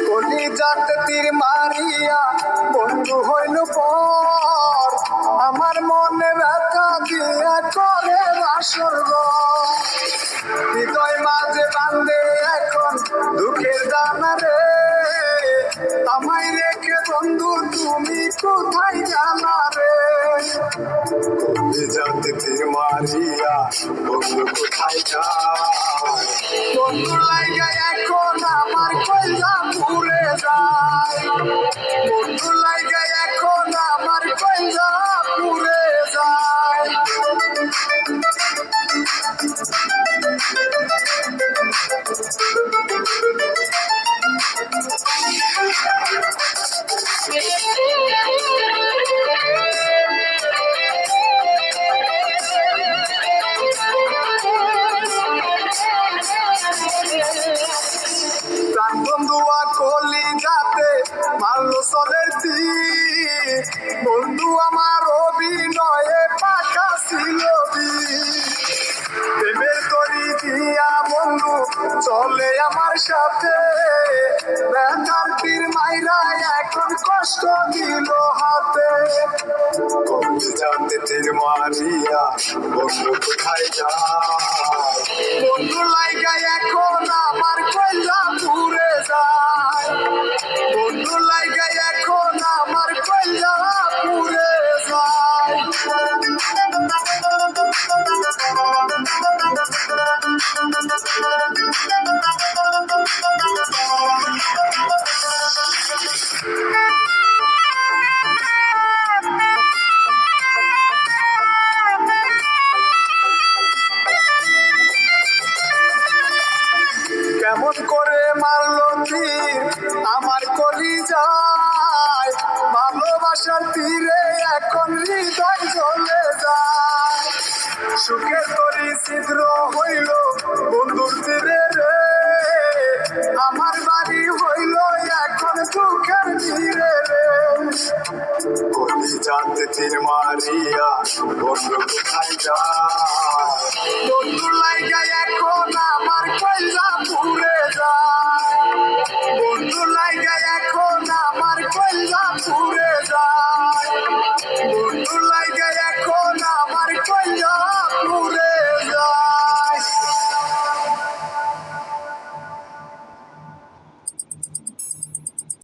কলিজাতে তীর মারিয়া বন্ধু হইল পর, আমার মনে ব্যথা দিয়া করে বাসর ঘর। হৃদয় মাঝে বাঁধে এখন দুঃখের দানা রে, আমায় রেখে বন্ধু তুমি কোথায় জানা রে। কলিজাতে তীর মারিয়া বন্ধু কোথায় যায়, বন্ধু লাইগা এখন আমার কইলা পুরে যায়, বন্ধু লাইগা এখন আমার কইলা পুরে যায়। প্রাণ বন্ধুয়া কলিজাতে মারলো সলের তীর, বন্ধু আমার অভিনয়ে পাকা ছিল প্রেমের তরি দিয়া বন্ধু চলে আমার সাথে, ব্যথার তীর মাইরা এখন কষ্ট দিল হাতে। কলিজাতে তীর মারিয়া বন্ধু কোথায় যায়, বন্ধু লাইগা এখন আমার কইলা পুরে যায়, বন্ধু লাইগা এখন আমার কইলা পুরে যায়। কেমন করে মারলো তীর আমার কলিজায়, ভালোবাসার তীরে এখন হৃদয় জ্বলে যায়। সুখের তরি ছিদ্র হইল বন্ধুর তীরে রে, আমার বাড়ি হইল এখন দুঃখের তীরে রে। কলিজাতে তীর মারিয়া বন্ধু কোথায় যায়, বন্ধু লাইগা এখন আমার কইলা পুরে যায়, বন্ধু লাইগা এখন আমার কইলা পুরে